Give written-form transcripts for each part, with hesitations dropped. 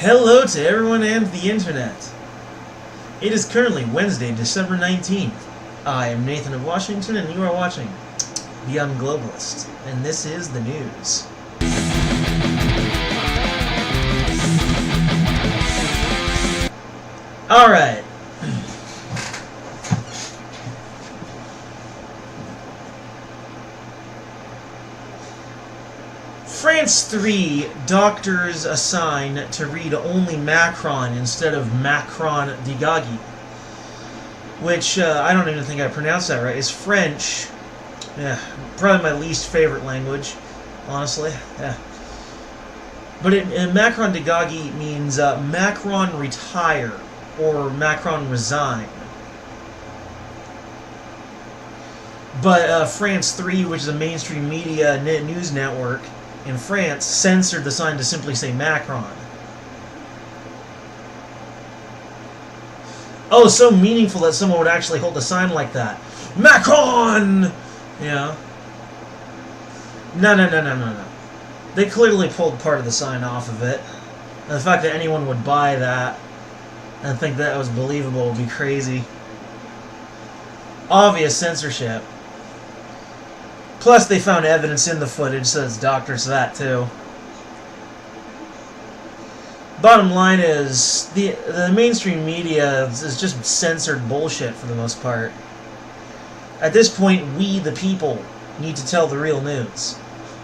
Hello to everyone and the internet. It is currently Wednesday, December 19th. I am Nathan of Washington and you are watching The Globalist, and this is the news. Alright. France 3 doctors assign to read only Macron instead of macron degage, which I don't even think I pronounced that right. It's French. Yeah, probably my least favorite language, honestly. Yeah. But macron degage means Macron retire or Macron resign. But France 3, which is a mainstream media news network in France, censored the sign to simply say Macron. Oh, so meaningful that someone would actually hold a sign like that. Macron! Yeah. No. They clearly pulled part of the sign off of it. And the fact that anyone would buy that and think that was believable would be crazy. Obvious censorship. Plus, they found evidence in the footage, so it's doctors that too. Bottom line is, the mainstream media is just censored bullshit for the most part. At this point, we, the people, need to tell the real news.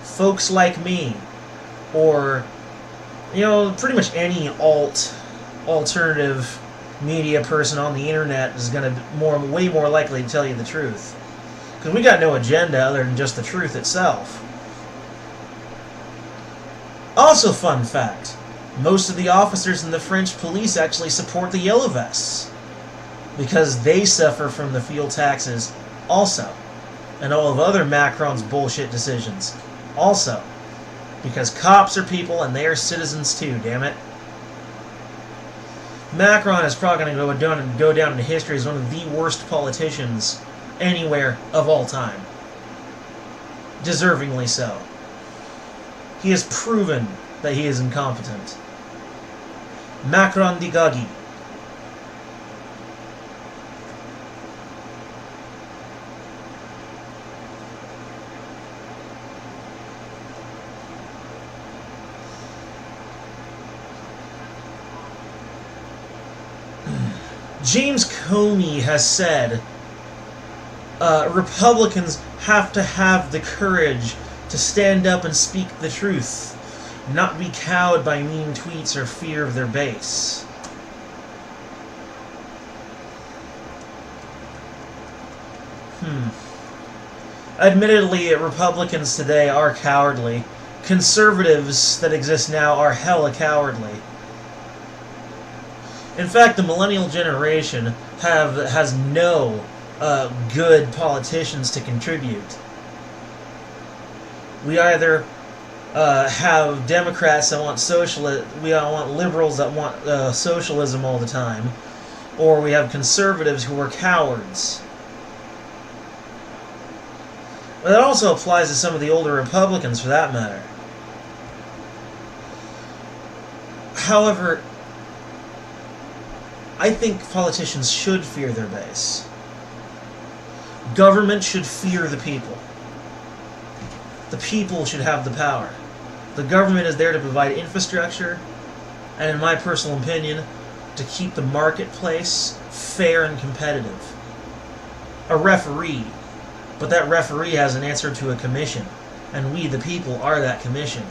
Folks like me, or, you know, pretty much any alternative media person on the internet is going to way more likely to tell you the truth. Because we got no agenda other than just the truth itself. Also, fun fact, most of the officers in the French police actually support the Yellow Vests. Because they suffer from the fuel taxes also. And all of other Macron's bullshit decisions also. Because cops are people and they are citizens too, damn it. Macron is probably going to go down into history as one of the worst politicians anywhere of all time. Deservingly so. He has proven that he is incompetent. Macron degage. James Cohmy has said Republicans have to have the courage to stand up and speak the truth, not be cowed by mean tweets or fear of their base. Admittedly, Republicans today are cowardly. Conservatives that exist now are hella cowardly. In fact, the millennial generation has no good politicians to contribute. We either have Democrats that want want liberals that want socialism all the time, or we have conservatives who are cowards. But that also applies to some of the older Republicans, for that matter. However, I think politicians should fear their base. Government should fear the people. The people should have the power. The government is there to provide infrastructure, and in my personal opinion, to keep the marketplace fair and competitive. A referee, but that referee has an answer to a commission, and we, the people, are that commission.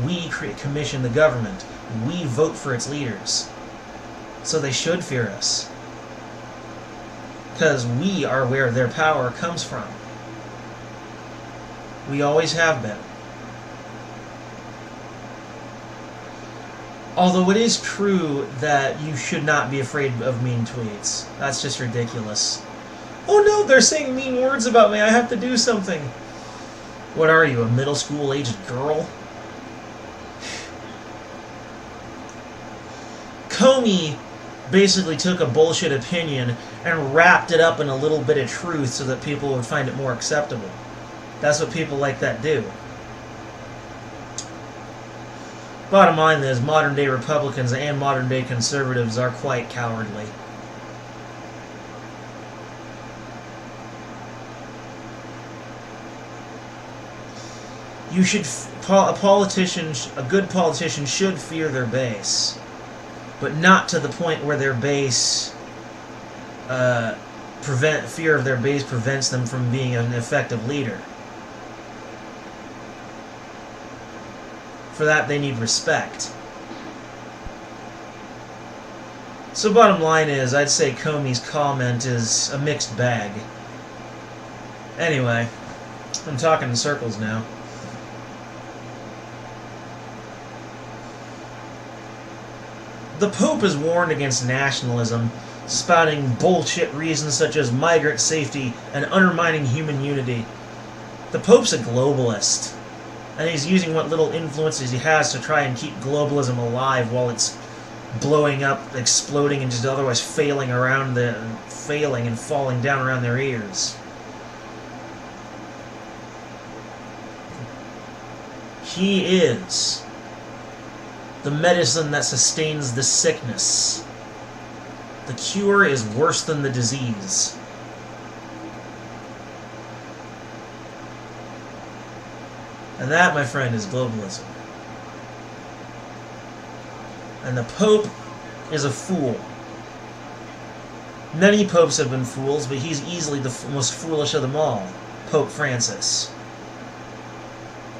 We commission the government. We vote for its leaders. So they should fear us. Because we are where their power comes from. We always have been. Although it is true that you should not be afraid of mean tweets. That's just ridiculous. Oh no, they're saying mean words about me. I have to do something. What are you, a middle school aged girl? Cohmy basically took a bullshit opinion and wrapped it up in a little bit of truth so that people would find it more acceptable. That's what people like that do. Bottom line is, modern-day Republicans and modern-day conservatives are quite cowardly. A good politician should fear their base, but not to the point where their base, fear of their base prevents them from being an effective leader. For that, they need respect. So bottom line is, I'd say Cohmy's comment is a mixed bag. Anyway, I'm talking in circles now. The Pope has warned against nationalism, spouting bullshit reasons such as migrant safety and undermining human unity. The Pope's a globalist, and he's using what little influences he has to try and keep globalism alive while it's blowing up, exploding, and just otherwise failing and falling down around their ears. He is the medicine that sustains the sickness. The cure is worse than the disease. And that, my friend, is globalism. And the Pope is a fool. Many popes have been fools, but he's easily the most foolish of them all, Pope Francis.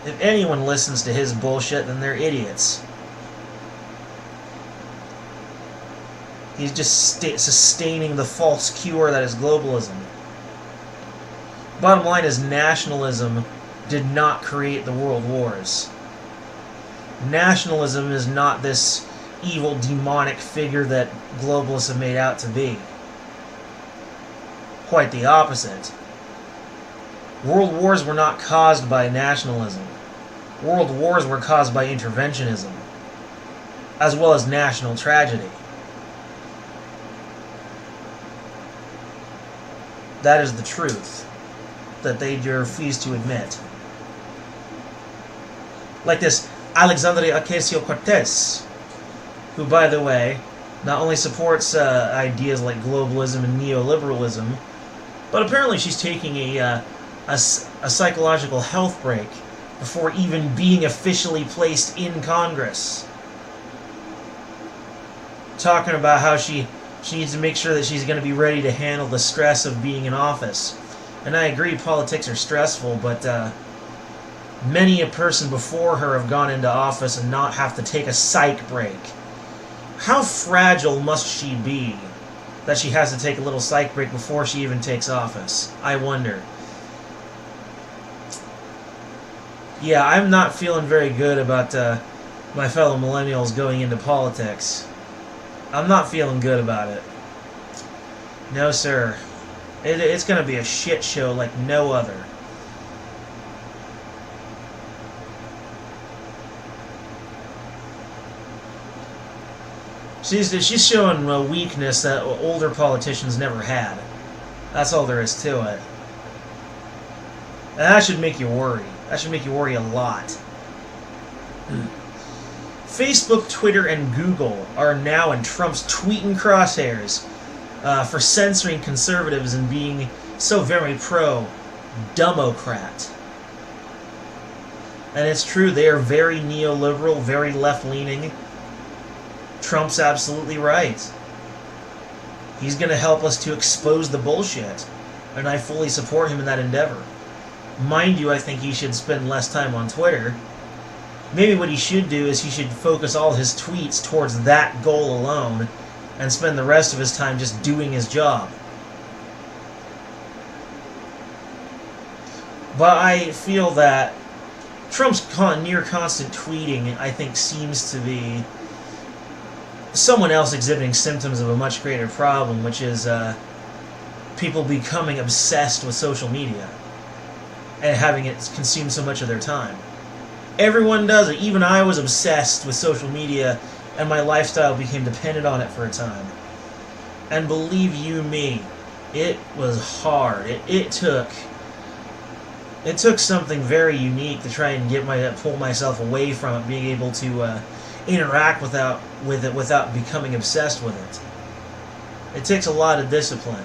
If anyone listens to his bullshit, then they're idiots. He's just sustaining the false cure that is globalism. Bottom line is, nationalism did not create the world wars. Nationalism is not this evil, demonic figure that globalists have made out to be. Quite the opposite. World wars were not caused by nationalism. World wars were caused by interventionism, as well as national tragedy. That is the truth that they refuse to admit. Like this Alexandria OcasioCortez, who, by the way, not only supports ideas like globalism and neoliberalism, but apparently she's taking a psychological health break before even being officially placed in Congress. Talking about how she needs to make sure that she's going to be ready to handle the stress of being in office. And I agree, politics are stressful, but many a person before her have gone into office and not have to take a psych break. How fragile must she be that she has to take a little psych break before she even takes office? I wonder. Yeah, I'm not feeling very good about my fellow millennials going into politics. I'm not feeling good about it. No, sir. It's going to be a shit show like no other. She's showing a weakness that older politicians never had. That's all there is to it. And that should make you worry. That should make you worry a lot. Facebook, Twitter, and Google are now in Trump's tweeting crosshairs for censoring conservatives and being so very pro-Democrat. And it's true, they are very neoliberal, very left-leaning. Trump's absolutely right. He's going to help us to expose the bullshit, and I fully support him in that endeavor. Mind you, I think he should spend less time on Twitter. Maybe what he should do is he should focus all his tweets towards that goal alone and spend the rest of his time just doing his job. But I feel that Trump's near constant tweeting, I think, seems to be someone else exhibiting symptoms of a much greater problem, which is people becoming obsessed with social media and having it consume so much of their time. Everyone does it. Even I was obsessed with social media, and my lifestyle became dependent on it for a time. And believe you me, it was hard. It took something very unique to try and pull myself away from it, being able to interact with it without becoming obsessed with it. It takes a lot of discipline.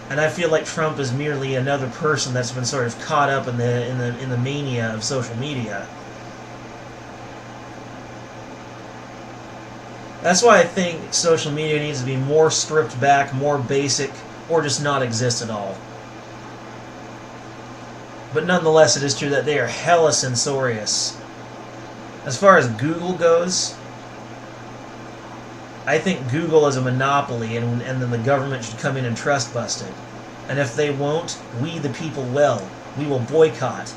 And I feel like Trump is merely another person that's been sort of caught up in the mania of social media. That's why I think social media needs to be more stripped back, more basic, or just not exist at all. But nonetheless, it is true that they are hella censorious. As far as Google goes, I think Google is a monopoly, and then the government should come in and trust bust it. And if they won't, we the people will. We will boycott.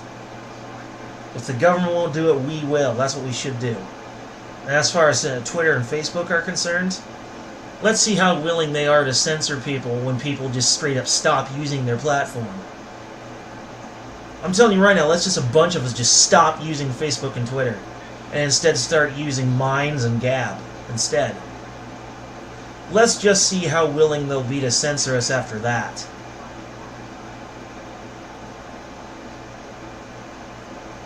If the government won't do it, we will. That's what we should do. And as far as Twitter and Facebook are concerned, let's see how willing they are to censor people when people just straight up stop using their platform. I'm telling you right now, let's just a bunch of us just stop using Facebook and Twitter, and instead start using Minds and Gab instead. Let's just see how willing they'll be to censor us after that.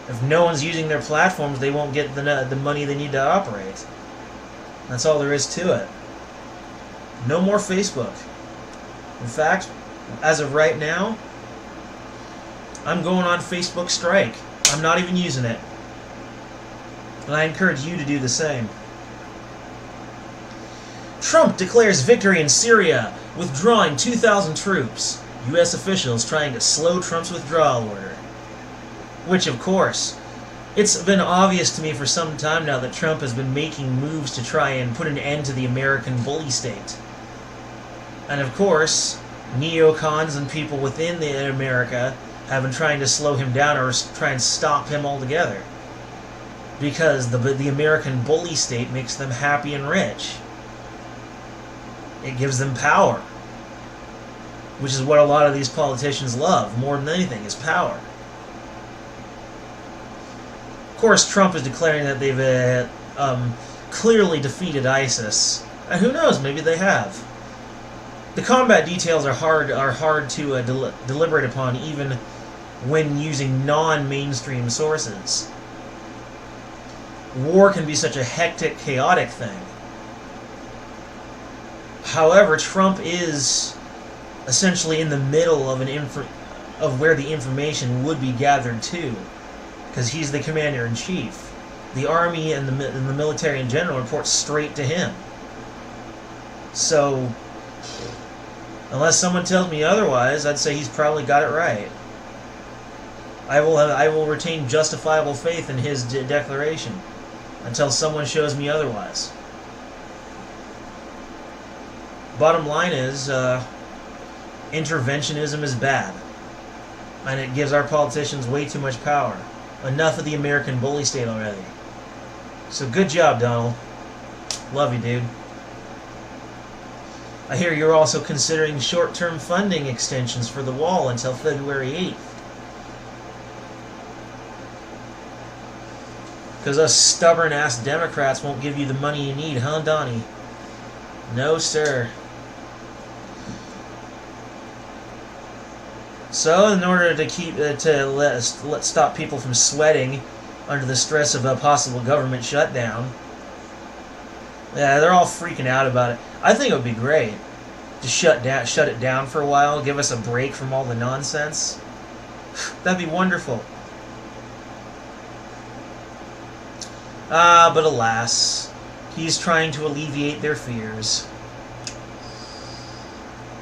If no one's using their platforms, they won't get the money they need to operate. That's all there is to it. No more Facebook. In fact, as of right now, I'm going on Facebook strike. I'm not even using it. And I encourage you to do the same. Trump declares victory in Syria, withdrawing 2,000 troops. U.S. officials trying to slow Trump's withdrawal order. Which, of course, it's been obvious to me for some time now that Trump has been making moves to try and put an end to the American bully state. And of course, neocons and people within America have been trying to slow him down or try and stop him altogether. Because the American bully state makes them happy and rich. It gives them power. Which is what a lot of these politicians love, more than anything, is power. Of course, Trump is declaring that they've clearly defeated ISIS. And who knows, maybe they have. The combat details are hard to deliberate upon, even when using non-mainstream sources. War can be such a hectic, chaotic thing. However, Trump is essentially in the middle of where the information would be gathered to, because he's the commander-in-chief. The army and the military in general report straight to him. So, unless someone tells me otherwise, I'd say he's probably got it right. I will retain justifiable faith in his declaration until someone shows me otherwise. Bottom line is, interventionism is bad, and it gives our politicians way too much power. Enough of the American bully state already. So good job, Donald. Love you, dude. I hear you're also considering short-term funding extensions for the wall until February 8th. Because us stubborn-ass Democrats won't give you the money you need, huh, Donnie? No, sir. So, in order to stop people from sweating under the stress of a possible government shutdown, yeah, they're all freaking out about it. I think it would be great to shut it down for a while, give us a break from all the nonsense. That'd be wonderful. But alas, he's trying to alleviate their fears.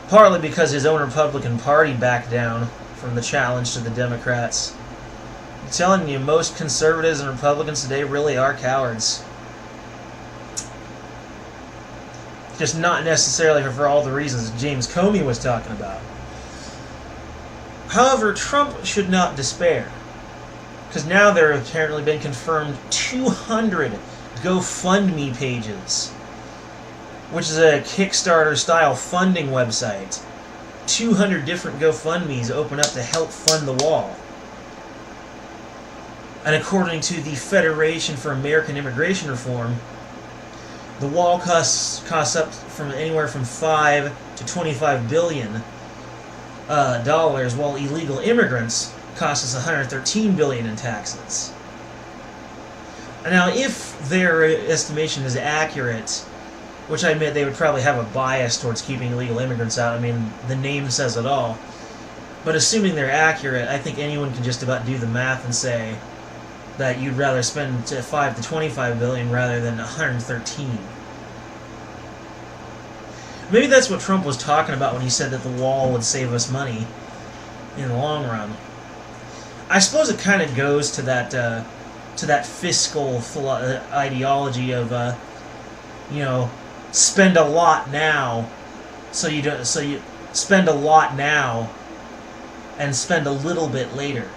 Partly because his own Republican Party backed down from the challenge to the Democrats. I'm telling you, most conservatives and Republicans today really are cowards. Just not necessarily for all the reasons James Cohmy was talking about. However, Trump should not despair. Because now there have apparently been confirmed 200 GoFundMe pages, which is a Kickstarter-style funding website. 200 different GoFundMes open up to help fund the wall. And according to the Federation for American Immigration Reform, the wall costs up from anywhere from $5 to $25 billion dollars, while illegal immigrants cost us $113 billion in taxes. Now, if their estimation is accurate, which I admit they would probably have a bias towards keeping illegal immigrants out. I mean, the name says it all. But assuming they're accurate, I think anyone can just about do the math and say that you'd rather spend 5 to 25 billion rather than 113. Maybe that's what Trump was talking about when he said that the wall would save us money in the long run. I suppose it kind of goes to that fiscal ideology of, spend a lot now, so you spend a lot now and spend a little bit later.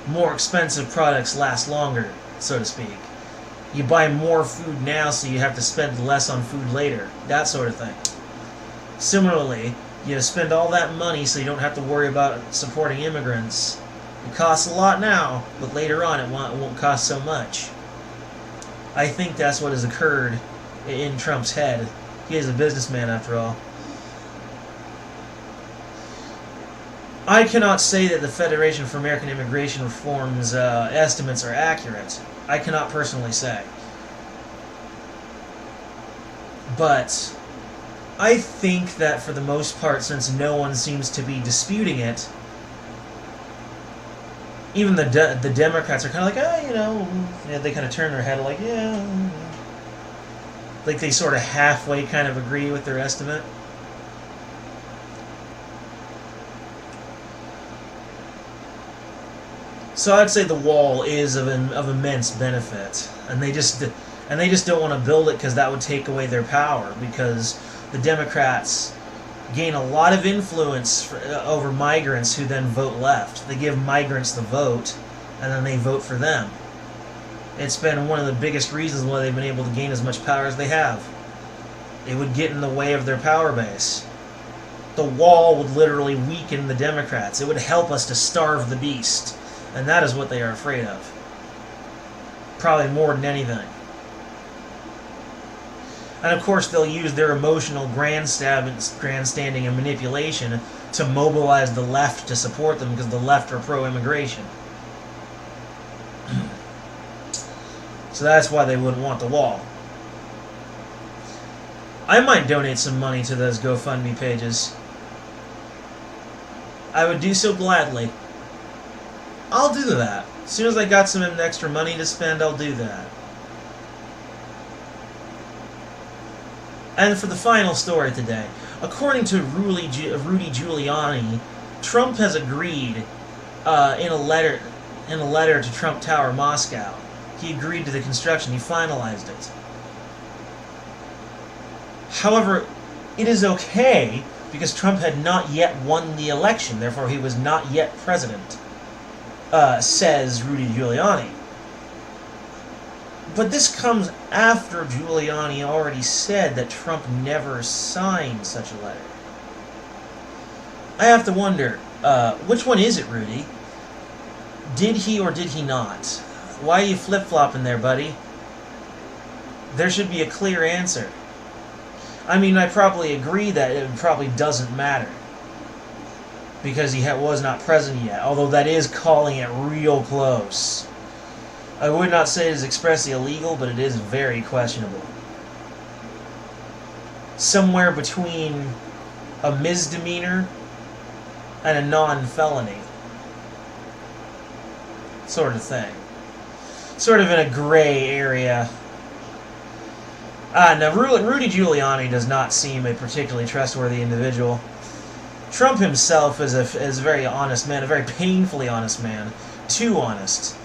More expensive products last longer, so to speak. You buy more food now, so you have to spend less on food later. That sort of thing. Similarly, you spend all that money so you don't have to worry about supporting immigrants. It costs a lot now, but later on it won't cost so much. I think that's what has occurred in Trump's head. He is a businessman, after all. I cannot say that the Federation for American Immigration Reform's estimates are accurate. I cannot personally say. But I think that for the most part, since no one seems to be disputing it, even the Democrats are kind of like, they kind of turn their head like, yeah. Like they sort of halfway kind of agree with their estimate. So I'd say the wall is of immense benefit, and they just don't want to build it because that would take away their power, because the Democrats gain a lot of influence over migrants who then vote left. They give migrants the vote, and then they vote for them. It's been one of the biggest reasons why they've been able to gain as much power as they have. It would get in the way of their power base. The wall would literally weaken the Democrats. It would help us to starve the beast. And that is what they are afraid of. Probably more than anything. And of course they'll use their emotional grandstanding and manipulation to mobilize the left to support them, because the left are pro-immigration. So that's why they wouldn't want the wall. I might donate some money to those GoFundMe pages. I would do so gladly. I'll do that. As soon as I got some extra money to spend, I'll do that. And for the final story today, according to Rudy Giuliani, Trump has agreed in a letter to Trump Tower, Moscow. He agreed to the construction. He finalized it. However, it is okay because Trump had not yet won the election. Therefore, he was not yet president. Says Rudy Giuliani. But this comes after Giuliani already said that Trump never signed such a letter. I have to wonder, which one is it, Rudy? Did he or did he not? Why are you flip-flopping there, buddy? There should be a clear answer. I mean, I probably agree that it probably doesn't matter, because he was not president yet, although that is calling it real close. I would not say it is expressly illegal, but it is very questionable. Somewhere between a misdemeanor and a non-felony sort of thing. Sort of in a gray area. Now, Rudy Giuliani does not seem a particularly trustworthy individual. Trump himself is a very honest man, a very painfully honest man. Too honest.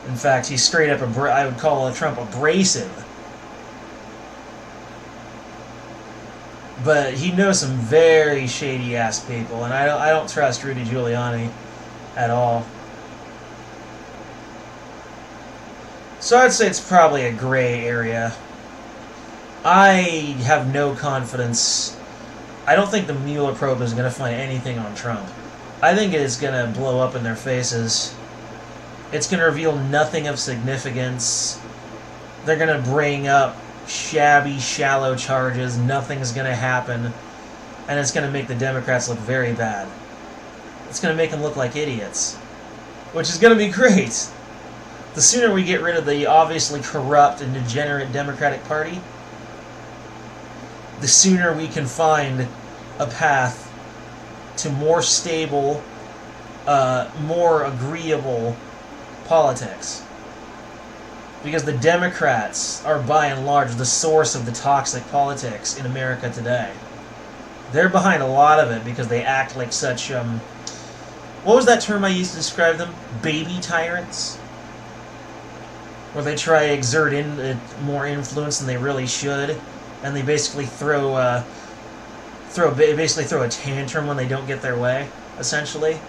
In fact, he's straight up, I would call Trump abrasive. But he knows some very shady-ass people, and I don't trust Rudy Giuliani at all. So I'd say it's probably a gray area. I have no confidence. I don't think the Mueller probe is going to find anything on Trump. I think it is going to blow up in their faces. It's going to reveal nothing of significance. They're going to bring up shabby, shallow charges. Nothing's going to happen. And it's going to make the Democrats look very bad. It's going to make them look like idiots. Which is going to be great. The sooner we get rid of the obviously corrupt and degenerate Democratic Party, the sooner we can find a path to more stable, more agreeable politics. Because the Democrats are by and large the source of the toxic politics in America today. They're behind a lot of it because they act like such, what was that term I used to describe them? Baby tyrants? Where they try to exert more influence than they really should, and they basically throw a tantrum when they don't get their way, essentially.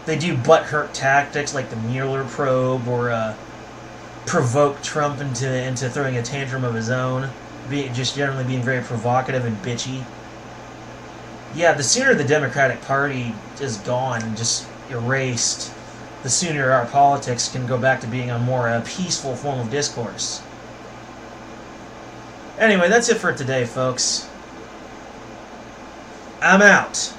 They do butthurt tactics like the Mueller probe, or provoke Trump into throwing a tantrum of his own, just generally being very provocative and bitchy. Yeah, the sooner the Democratic Party is gone, just erased, the sooner our politics can go back to being a more peaceful form of discourse. Anyway, that's it for today, folks. I'm out.